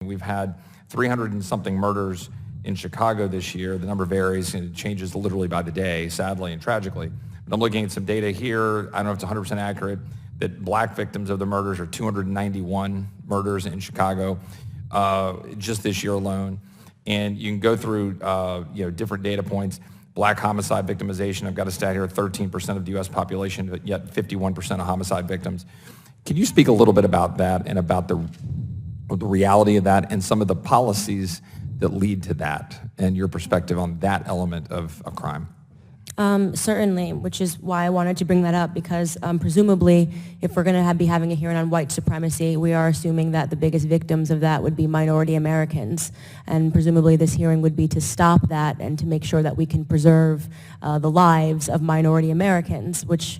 We've had 300 and something murders in Chicago this year. The number varies and it changes literally by the day, sadly and tragically. But I'm looking at some data here. I don't know if it's 100% accurate, that black victims of the murders are 291 murders in Chicago just this year alone. And you can go through different data points. Black homicide victimization, I've got a stat here, 13% of the U.S. population, but yet 51% of homicide victims. Can you speak a little bit about that and about the reality of that and some of the policies that lead to that and your perspective on that element of crime? Certainly, which is why I wanted to bring that up, because presumably if we're going to be having a hearing on white supremacy, we are assuming that the biggest victims of that would be minority Americans. And presumably this hearing would be to stop that and to make sure that we can preserve the lives of minority Americans, which,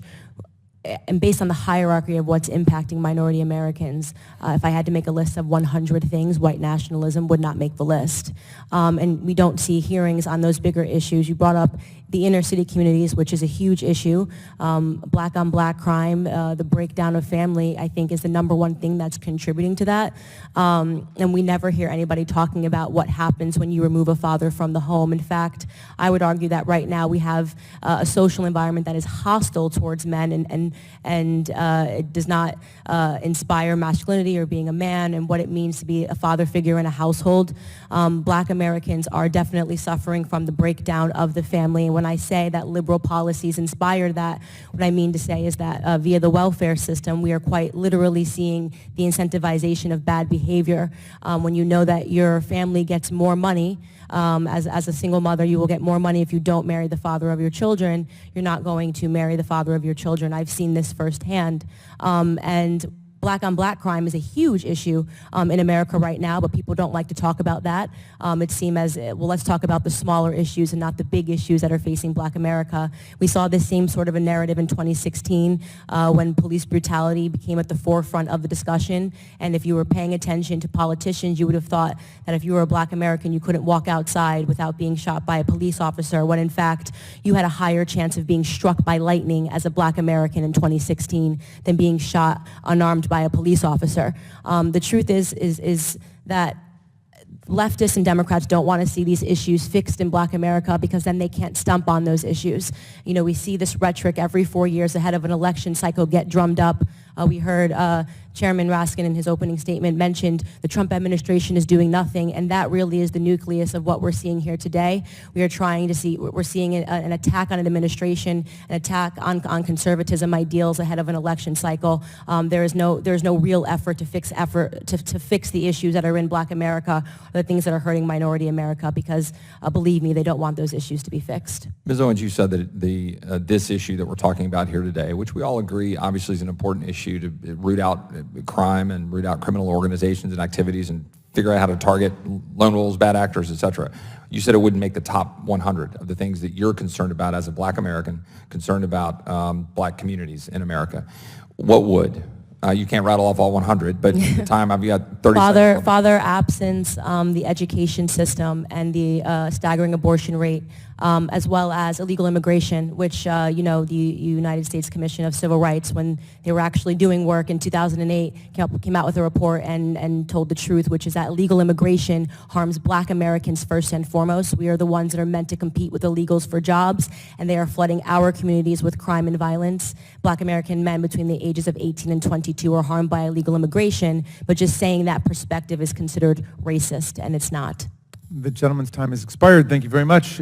and based on the hierarchy of what's impacting minority Americans, if I had to make a list of 100 things, white nationalism would not make the list. And we don't see hearings on those bigger issues. You brought up the inner city communities, which is a huge issue. Black on black crime, the breakdown of family, I think is the #1 thing that's contributing to that. And we never hear anybody talking about what happens when you remove a father from the home. In fact, I would argue that right now we have a social environment that is hostile towards men and it does not inspire masculinity or being a man and what it means to be a father figure in a household. Black Americans are definitely suffering from the breakdown of the family. And when I say that liberal policies inspire that, what I mean to say is that via the welfare system, we are quite literally seeing the incentivization of bad behavior. When you know that your family gets more money, as a single mother, you will get more money if you don't marry the father of your children. You're not going to marry the father of your children. I've seen this firsthand. And black on black crime is a huge issue in America right now, but people don't like to talk about that. It seems as, well, let's talk about the smaller issues and not the big issues that are facing black America. We saw this same sort of a narrative in 2016 when police brutality became at the forefront of the discussion. And if you were paying attention to politicians, you would have thought that if you were a black American, you couldn't walk outside without being shot by a police officer, when in fact, you had a higher chance of being struck by lightning as a black American in 2016 than being shot unarmed by a police officer. The truth is that leftists and Democrats don't want to see these issues fixed in black America because then they can't stump on those issues. You know, we see this rhetoric every 4 years ahead of an election cycle get drummed up. We heard Chairman Raskin in his opening statement mentioned the Trump administration is doing nothing, and that really is the nucleus of what we're seeing here today. We're seeing an attack on an administration, an attack on conservatism ideals ahead of an election cycle. There's no real effort to fix the issues that are in black America, or the things that are hurting minority America, because believe me, they don't want those issues to be fixed. Ms. Owens, you said that this issue that we're talking about here today, which we all agree obviously is an important issue to root out crime and root out criminal organizations and activities and figure out how to target lone wolves, bad actors, etc. You said it wouldn't make the top 100 of the things that you're concerned about as a black American, concerned about black communities in America. What would? You can't rattle off all 100, but at the time I've got 30 seconds. Father absence, the education system, and the staggering abortion rate, as well as illegal immigration, which, the United States Commission of Civil Rights, when they were actually doing work in 2008, came out with a report and told the truth, which is that illegal immigration harms black Americans first and foremost. We are the ones that are meant to compete with illegals for jobs, and they are flooding our communities with crime and violence. Black American men between the ages of 18 and 22 are harmed by illegal immigration, but just saying that perspective is considered racist, and it's not. The gentleman's time has expired. Thank you very much.